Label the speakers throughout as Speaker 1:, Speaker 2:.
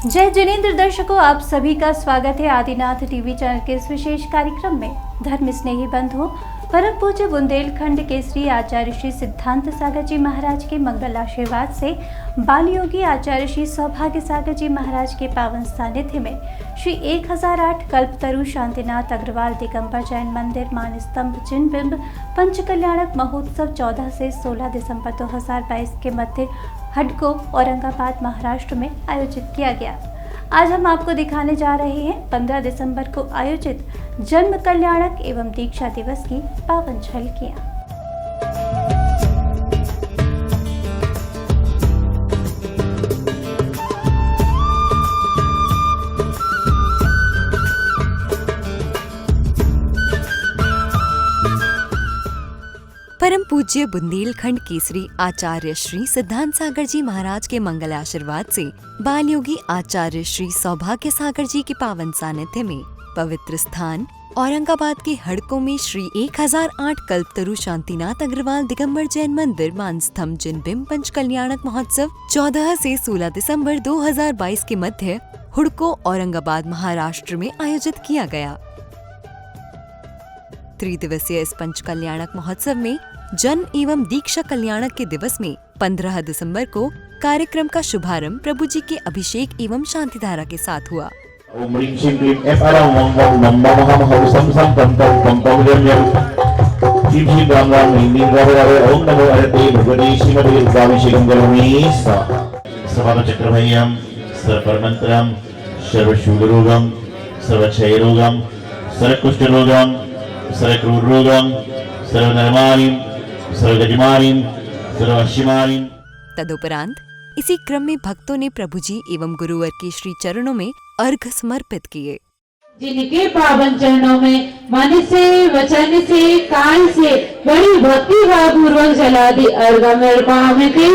Speaker 1: जय जिनेंद्र दर्शकों, आप सभी का स्वागत है आदिनाथ टीवी चैनल के इस विशेष कार्यक्रम में। धर्म स्नेही बंधुओं, परम पूज्य बुंदेलखंड केसरी आचार्य श्री सिद्धांत सागर जी महाराज के मंगल आशीर्वाद से बाल योगी आचार्य श्री सौभाग्य सागर जी महाराज के पावन सानिध्य में श्री 1008 कल्पतरु शांतिनाथ अग्रवाल दिगंबर जैन मंदिर मान स्तंभ चिन्ह बिंब पंच कल्याणक महोत्सव 14 से 16 दिसंबर 2022 के मध्य हडको औरंगाबाद महाराष्ट्र में आयोजित किया गया। आज हम आपको दिखाने जा रहे हैं 15 दिसंबर को आयोजित जन्म कल्याणक एवं दीक्षा दिवस की पावन झलकियां।
Speaker 2: परम पूज्य बुंदेलखंड केसरी आचार्य श्री सिद्धांत सागर जी महाराज के मंगल आशीर्वाद से बाल योगी आचार्य श्री सौभाग्य सागर जी के पावन सानिध्य में पवित्र स्थान औरंगाबाद के हड़कों में श्री 1008 कल्पतरु शांतिनाथ अग्रवाल दिगंबर जैन मंदिर मान स्तंभ जिन बिंब पंच कल्याणक महोत्सव 14 से 16 दिसंबर 2022 के मध्य हुड़को औरंगाबाद महाराष्ट्र में आयोजित किया गया। त्रिदिवसीय इस पंच कल्याणक महोत्सव में जन्म एवं दीक्षा कल्याणक के दिवस में 15 दिसंबर को कार्यक्रम का शुभारंभ प्रभु जी के अभिषेक एवं शांति धारा के साथ हुआ। तदुपरांत इसी क्रम में भक्तों ने प्रभु जी एवं गुरुवर के श्री चरणों में अर्घ समर्पित किए।
Speaker 3: जिनके पावन चरणों में मन से वचन से काल से बड़ी भक्ति भाव पूर्वक जला दी अर्घ की।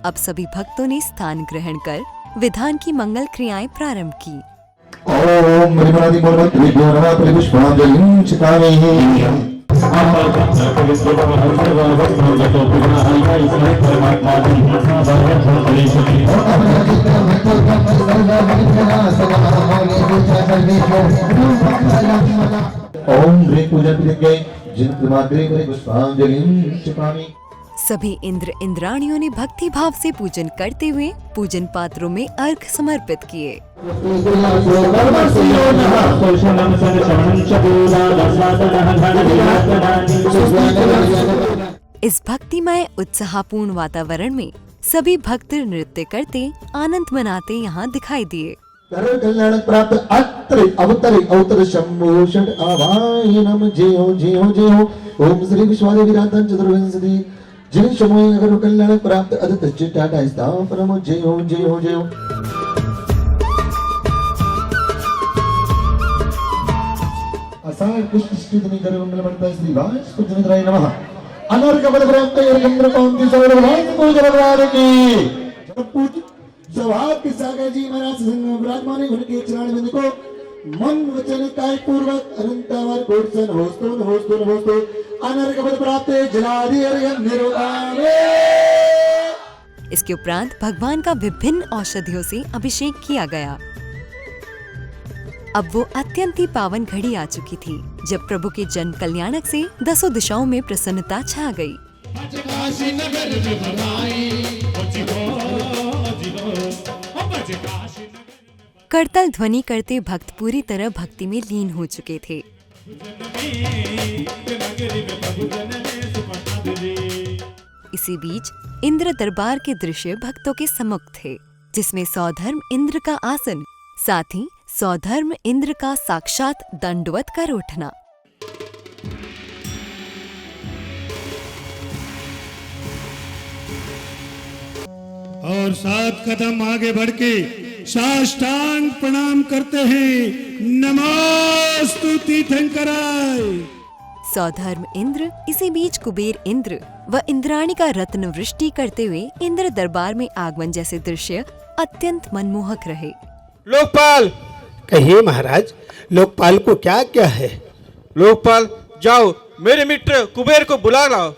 Speaker 2: अब सभी भक्तों ने स्थान ग्रहण कर विधान की मंगल क्रियाएं प्रारंभ की।
Speaker 4: ओम मणिमणादि मूर्तिभ्यो नमः पुष्पांजलिं छिकामि। ओम ह्रीं पूजा प्रियज्ञे जिनमाग्रे पुष्पांजलिं छिकामि।
Speaker 2: सभी इंद्र इंद्राणियों ने भक्ति भाव से पूजन करते हुए पूजन पात्रों में अर्घ समर्पित किए। इस भक्तिमय उत्साहपूर्ण वातावरण में सभी भक्त नृत्य करते आनंद मनाते यहाँ दिखाई दिए।
Speaker 4: कल्याण प्राप्त अत्रि अवतरि अवतर शंभो षड आवाहनम जय हो जय हो जय हो। ओम श्री विश्वादेवी राधन चतुर्विंशति जिन समय अगर कल्याण प्राप्त अदत चिटाटा स्थापनम जय हो जय हो जय हो। असार कृष्ण स्तुति कर मंगल मंत्र श्री वास पुजनित्राय नमः। अनर्घ पद प्राप्त यंत्र कौंती सर्वभाग पूजन द्वार की पूज सौभाग्य सागर जी महाराज विराजमान उनके चरण बिंद को मन वचन काय पूर्वक अनंतवर कोटसन होस्तो अनर्घ पद प्राप्त जलादि अर्घ निर्वाणे।
Speaker 2: इसके उपरांत भगवान का विभिन्न औषधियों से अभिषेक किया गया। अब वो अत्यंत ही पावन घड़ी आ चुकी थी जब प्रभु के जन्म कल्याणक से दसों दिशाओं में प्रसन्नता छा गई। करतल ध्वनि करते भक्त पूरी तरह भक्ति में लीन हो चुके थे। इसी बीच इंद्र दरबार के दृश्य भक्तों के सम्मुख थे, जिसमें सौधर्म इंद्र का आसन, साथ ही सौधर्म इंद्र का साक्षात दंडवत कर उठना।
Speaker 5: और 7 कदम आगे बढ़ के साष्टांग प्रणाम करते हैं। नमोस्तु तीर्थंकराय।
Speaker 2: सौधर्म इंद्र इसी बीच कुबेर इंद्र व इंद्राणी का रत्न वृष्टि करते हुए इंद्र दरबार में आगमन जैसे दृश्य अत्यंत मनमोहक रहे।
Speaker 6: लोकपाल,
Speaker 5: कहिए महाराज, लोकपाल को क्या क्या है?
Speaker 6: लोकपाल जाओ मेरे मित्र कुबेर को बुला लाओ।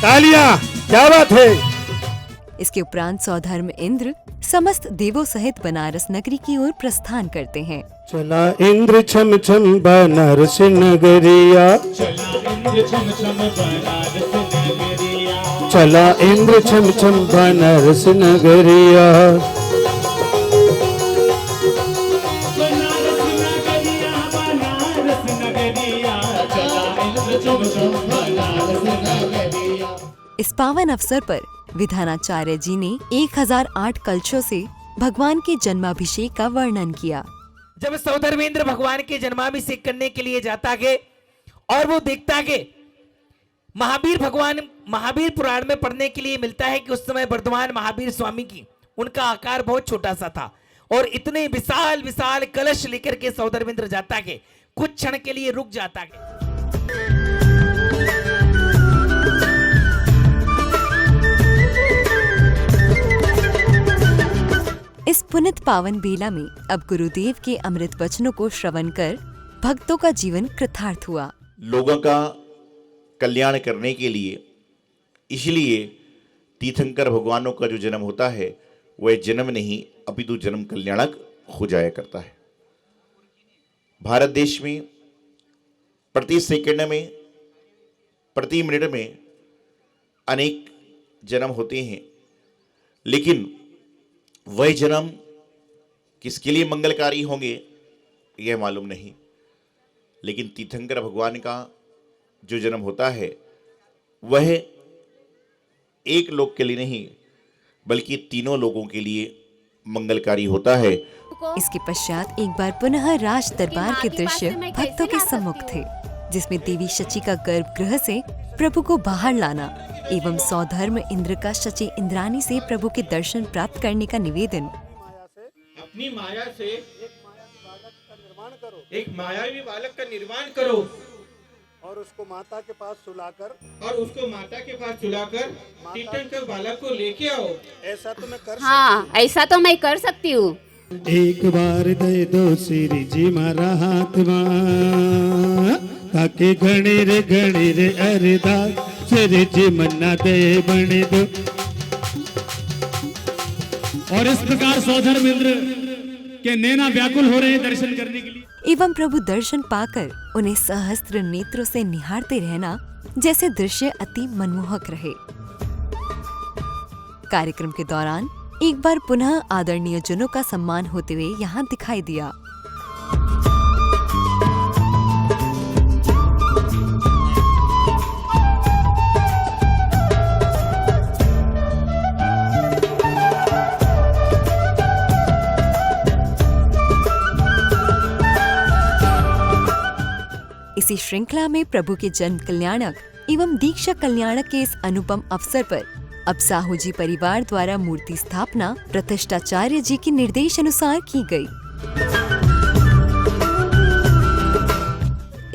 Speaker 5: तालियां, क्या बात है।
Speaker 2: इसके उपरांत सौधर्म इंद्र समस्त देवों सहित बनारस नगरी की ओर प्रस्थान करते हैं।
Speaker 5: चला इंद्र छम छम बनारस नगरिया, चला इंद्र छम छम बनारस नगरिया।
Speaker 2: इस पावन अवसर पर विधानाचार्य जी ने 1008 कलशों से भगवान के जन्माभिषेक का वर्णन किया।
Speaker 7: जब सौधर्मेंद्र भगवान के जन्माभिषेक करने के लिए जाता गे और वो देखता गे, महावीर पुराण में पढ़ने के लिए मिलता है कि उस समय वर्धमान महावीर स्वामी की उनका आकार बहुत छोटा सा था और इतने विशाल विशाल कलश लेकर के सौधर्मेंद्र जाता गे, कुछ क्षण के लिए रुक जाता गे।
Speaker 2: इस पुनित पावन बेला में अब गुरुदेव के अमृत वचनों को श्रवण कर भक्तों का जीवन कृतार्थ हुआ।
Speaker 8: लोगों का कल्याण करने के लिए इसलिए तीर्थंकर भगवानों का जो जन्म होता है वह जन्म नहीं अपितु जन्म कल्याणक हो जाया करता है। भारत देश में प्रति सेकंड में, प्रति मिनट में अनेक जन्म होते हैं, लेकिन वह जन्म किसके लिए मंगलकारी होंगे यह मालूम नहीं। लेकिन तीर्थंकर भगवान का जो जन्म होता है वह एक लोक के लिए नहीं बल्कि तीनों लोगों के लिए मंगलकारी होता है।
Speaker 2: इसके पश्चात एक बार पुनः राज दरबार के दृश्य भक्तों के सम्मुख थे, जिसमें देवी शची का गर्भगृह से प्रभु को बाहर लाना एवं सौधर्म इंद्र का शची इंद्राणी से प्रभु के दर्शन प्राप्त करने का निवेदन।
Speaker 6: अपनी माया से एक मायावी बालक का निर्माण करो
Speaker 9: और उसको माता के पास सुलाकर
Speaker 6: तीर्थंकर बालक को लेके आओ।
Speaker 9: ऐसा तो मैं कर
Speaker 10: हाँ, ऐसा तो मैं कर सकती हूँ।
Speaker 5: एक बार दे दो श्री जी मारा हाथ मां, ताके घणे रे अरदास श्री जी मन्ना दे बने दो।
Speaker 11: और इस प्रकार सौधर्म इंद्र के नैना व्याकुल हो रहे हैं दर्शन करने के लिए।
Speaker 2: एवं प्रभु दर्शन पाकर उन्हें सहस्त्र नेत्रों से निहारते रहना जैसे दृश्य अति मनमोहक रहे। कार्यक्रम के दौरान एक बार पुनः आदरणीय जनों का सम्मान होते हुए यहाँ दिखाई दिया। इसी श्रृंखला में प्रभु के जन्म कल्याणक एवं दीक्षा कल्याणक के इस अनुपम अवसर पर अब साहू जी परिवार द्वारा मूर्ति स्थापना प्रतिष्ठाचार्य जी के निर्देश अनुसार की गई।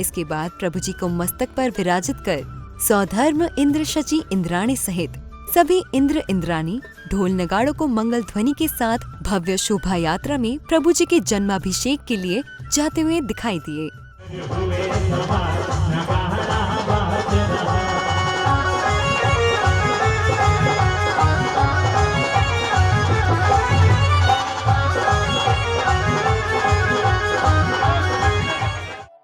Speaker 2: इसके बाद प्रभु जी को मस्तक पर विराजित कर सौधर्म इंद्र शची इंद्राणी सहित सभी इंद्र इंद्राणी ढोल नगाड़ों को मंगल ध्वनि के साथ भव्य शोभा यात्रा में प्रभु जी के जन्माभिषेक के लिए जाते हुए दिखाई दिए।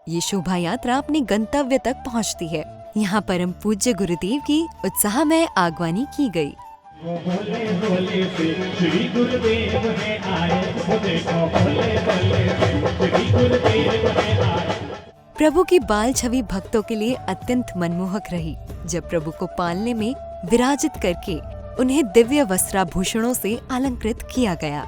Speaker 2: ये शोभा यात्रा अपने गंतव्य तक पहुंचती है। यहाँ परम पूज्य गुरुदेव की उत्साहमय आगवानी की गई। प्रभु की बाल छवि भक्तों के लिए अत्यंत मनमोहक रही, जब प्रभु को पालने में विराजित करके उन्हें दिव्य वस्त्राभूषणों से अलंकृत किया गया।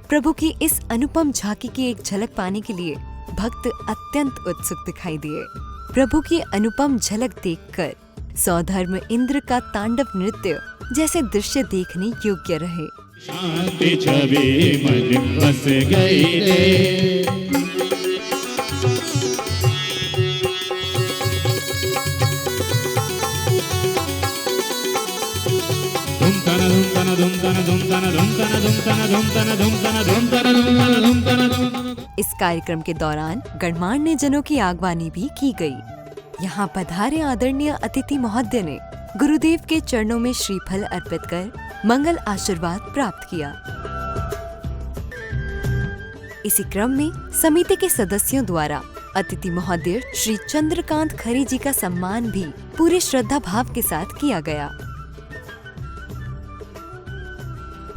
Speaker 2: प्रभु की इस अनुपम झांकी की एक झलक पाने के लिए भक्त अत्यंत उत्सुक दिखाई दिए। प्रभु की अनुपम झलक देखकर सौधर्म इंद्र का तांडव नृत्य जैसे दृश्य देखने योग्य रहे।
Speaker 11: शांति छवि मन बस गई रे,
Speaker 2: इस कार्यक्रम के दौरान गणमान्य जनों की आगवानी भी की गई। यहाँ पधारे आदरणीय अतिथि महोदय ने गुरुदेव के चरणों में श्रीफल अर्पित कर मंगल आशीर्वाद प्राप्त किया। इसी क्रम में समिति के सदस्यों द्वारा अतिथि महोदय श्री चंद्रकांत खरे जी का सम्मान भी पूरे श्रद्धा भाव के साथ किया गया।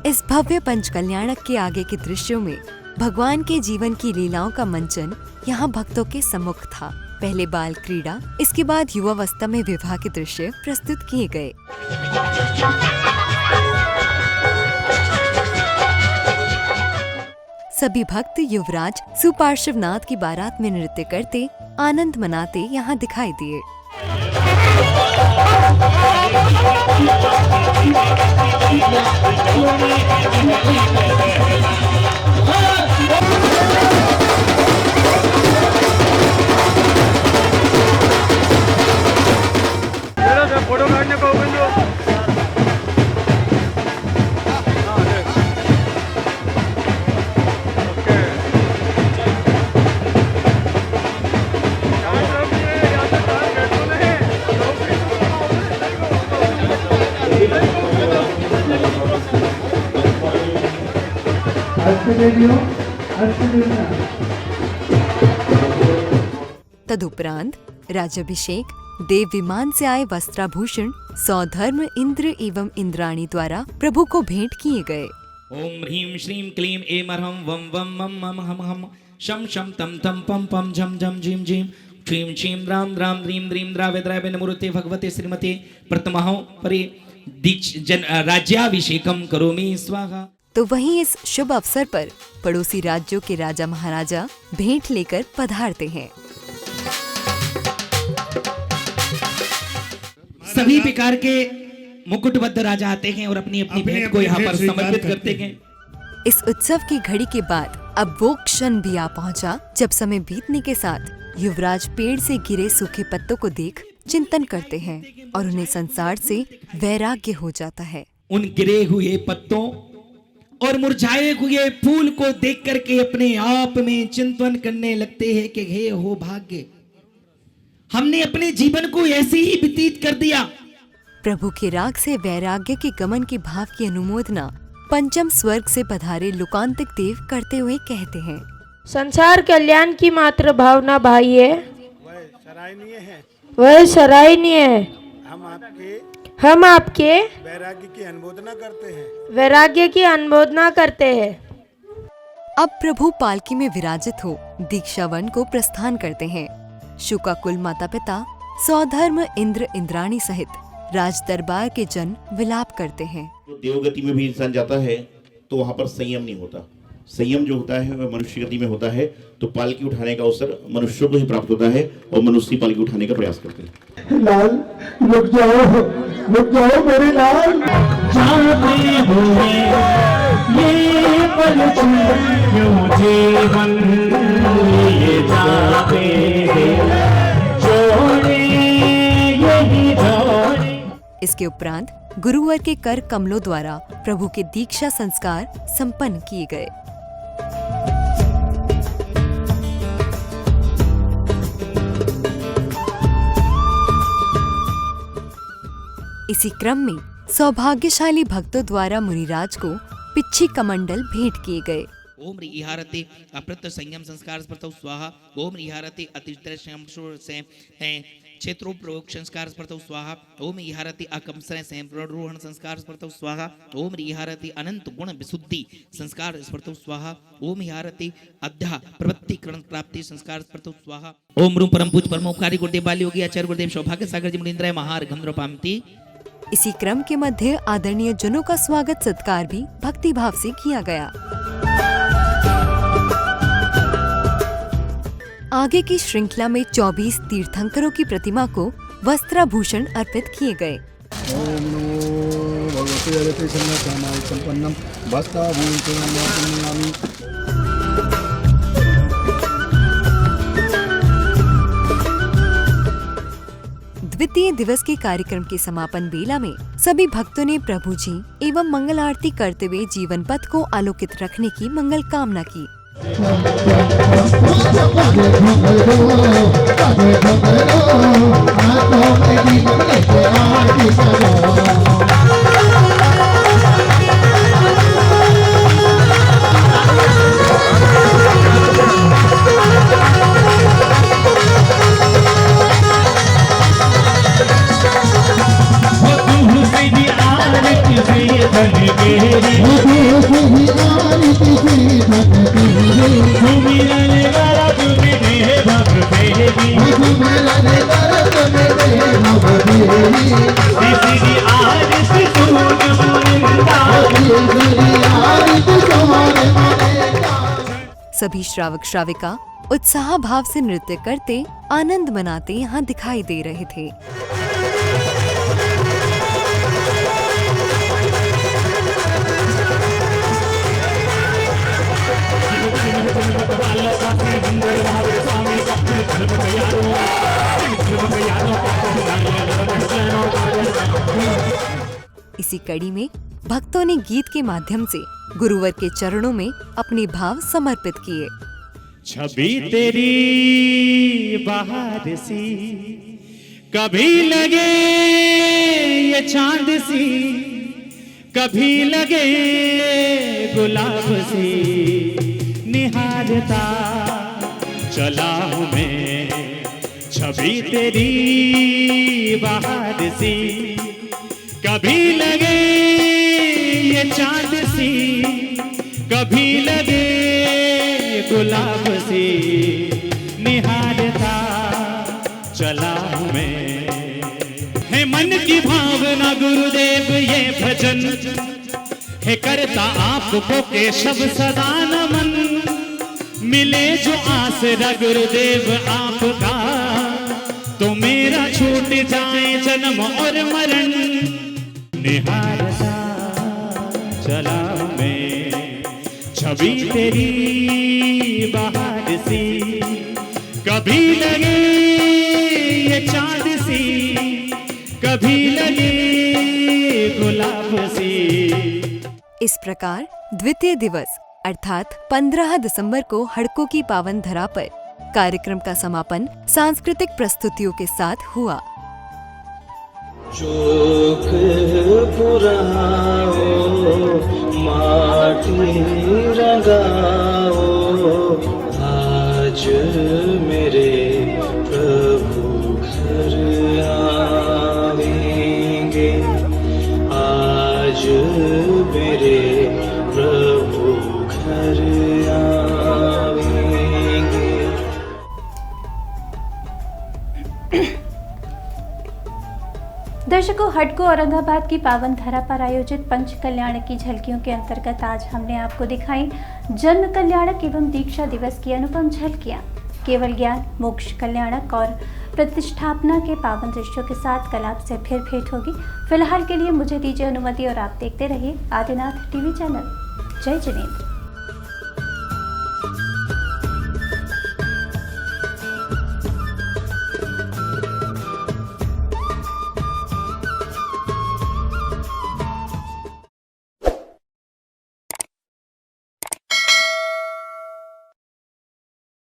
Speaker 2: इस भव्य पंच कल्याणक के आगे के दृश्यों में भगवान के जीवन की लीलाओं का मंचन यहाँ भक्तों के सम्मुख था। पहले बाल क्रीड़ा, इसके बाद युवावस्था में विवाह के दृश्य प्रस्तुत किए गए। सभी भक्त युवराज सुपार्श्वनाथ की बारात में नृत्य करते, आनंद मनाते यहाँ दिखाई दिए।
Speaker 6: फोटो काटने को
Speaker 2: तदुपरांत राजाभिषेक, देव विमान से आए वस्त्राभूषण सौधर्म इंद्र एवं इंद्राणी द्वारा प्रभु को भेंट किए गए।
Speaker 7: ओम ह्रीं श्रीं क्लीं ऐं अर्हं वं वं मं मं हं हं शं शं तं तं पं पं झं झं झीं झीं क्लीं क्षीं द्रां द्रां द्रीं द्रीं द्रावय नमोरुते भगवते श्रीमते प्रथमः परे राज्याभिषेकम करोमि स्वाहा।
Speaker 2: तो वहीं इस शुभ अवसर पर पड़ोसी राज्यों के राजा महाराजा भेंट लेकर पधारते हैं।
Speaker 7: सभी प्रकार के मुकुटबद्ध राजा आते हैं और अपनी अपनी भेंट को यहाँ पर समर्पित करते हैं।
Speaker 2: इस उत्सव की घड़ी के बाद अब वो क्षण भी आ पहुँचा जब समय बीतने के साथ युवराज पेड़ से गिरे सूखे पत्तों को देख चिंतन करते हैं और उन्हें संसार से वैराग्य हो जाता है।
Speaker 7: उन गिरे हुए पत्तों और मुरझाए हुए फूल को देख करके अपने आप में चिंतन करने लगते हैं कि हे हो भाग्य, हमने अपने जीवन को ऐसे ही व्यतीत कर दिया।
Speaker 2: प्रभु के राग से वैराग्य के गमन के भाव की अनुमोदना पंचम स्वर्ग से पधारे लोकांतिक देव करते हुए कहते हैं।
Speaker 3: संसार कल्याण की मात्र भावना भाई है,
Speaker 9: वह सराहनीय है,
Speaker 3: वह सराहनीय है। हम आपके
Speaker 9: वैराग्य की अनुमोदना करते हैं,
Speaker 3: वैराग्य की अनुमोदना करते हैं।
Speaker 2: अब प्रभु पालकी में विराजित हो दीक्षा वन को प्रस्थान करते हैं। शुकाकुल माता पिता, सौधर्म इंद्र इंद्राणी सहित राज दरबार के जन विलाप करते हैं।
Speaker 8: देवगति में भी इंसान जाता है तो वहाँ पर संयम नहीं होता। संयम जो होता है वह मनुष्य गति में होता है, तो पालकी उठाने का अवसर मनुष्यों को ही प्राप्त होता है और मनुष्य पालकी उठाने का प्रयास करते हैं।
Speaker 4: लाल रुक जाओ मेरे लाल।
Speaker 5: जाते हुए ये पल क्यों जीवन ये जाते जोड़े यही जोड़े।
Speaker 2: इसके उपरांत गुरुवर के कर कमलों द्वारा प्रभु के दीक्षा संस्कार संपन्न किए गए। इसी क्रम में सौभाग्यशाली भक्तों द्वारा मुनिराज को पिच्छी कमंडल भेंट किए गए।
Speaker 7: ओम रिहारते अप्रत संयम संस्कार स्पर्तौ स्वाहा। ओम रिहारते अतितर से क्षेत्रों प्रयोग संस्कार स्पर्तौ स्वाहा। ओम रिहारते अकमसय संरोहण संस्कार स्पर्तौ स्वाहा। ओम रिहारते अनंत गुण विशुद्धि संस्कार स्पर्तौ स्वाहा। ओम रिहारते अध्या प्रवृत्तिकरण प्राप्ति संस्कार स्पर्तौ स्वाहा। ओम रूम परम पूज परमोपकारी गुरुदेव बाल योगी आचार्य गुरुदेव सौभाग्य सागर जी मुनीन्द्राय महार घमद्रोपामति।
Speaker 2: इसी क्रम के मध्य आदरणीय जनों का स्वागत सत्कार भी भक्ति भाव से किया गया। आगे की श्रृंखला में 24 तीर्थंकरों की प्रतिमा को वस्त्राभूषण अर्पित किए गए।
Speaker 4: ओम नमो भगवते हरते संपन्नम संपन्नम वस्त्राभूषणम्।
Speaker 2: द्वितीय दिवस के कार्यक्रम के समापन बेला में सभी भक्तों ने प्रभु जी एवं मंगल आरती करते हुए जीवन पथ को आलोकित रखने की मंगल कामना की। सभी श्रावक श्राविका उत्साह भाव से नृत्य करते आनंद मनाते यहाँ दिखाई दे रहे थे। इसी कड़ी में भक्तों ने गीत के माध्यम से गुरुवर के चरणों में अपने भाव समर्पित किए।
Speaker 5: छवि तेरी बाहर सी कभी लगे ये चांद सी, कभी लगे गुलाब सी, निहारता चला हूँ मैं। छवि तेरी बाहर सी कभी लगे ये चांद सी, कभी लगे गुलाब सी, निहारता चला हूँ मैं। है मन की भावना गुरुदेव ये भजन, है करता आपको केशव सदा नमन। मिले जो आसरा गुरुदेव आपका, तो मेरा छूट जाए जन्म और मरण। निहारता चला मैं छवि तेरी बाहर सी, कभी लगे ये चांद सी, कभी लगे गुलाब सी।
Speaker 2: इस प्रकार द्वितीय दिवस अर्थात 15 दिसंबर को हड़कों की पावन धरा पर कार्यक्रम का समापन सांस्कृतिक प्रस्तुतियों के साथ हुआ।
Speaker 12: चोक पुराओ माटी रंगाओ, आज मेरे प्रभु घर आवेंगे, आज मेरे प्रभु घर आवेंगे।
Speaker 1: दर्शकों, हडको औरंगाबाद की पावन धरा पर आयोजित पंच कल्याण की झलकियों के अंतर्गत आज हमने आपको दिखाई जन्म कल्याणक एवं दीक्षा दिवस की अनुपम झलकियां। केवल ज्ञान, मोक्ष कल्याणक और प्रतिष्ठापना के पावन दृश्यों के साथ कल आपसे फिर भेंट होगी। फिलहाल के लिए मुझे दीजिए अनुमति और आप देखते रहिए आदिनाथ टीवी चैनल। जय जिनेंद्र।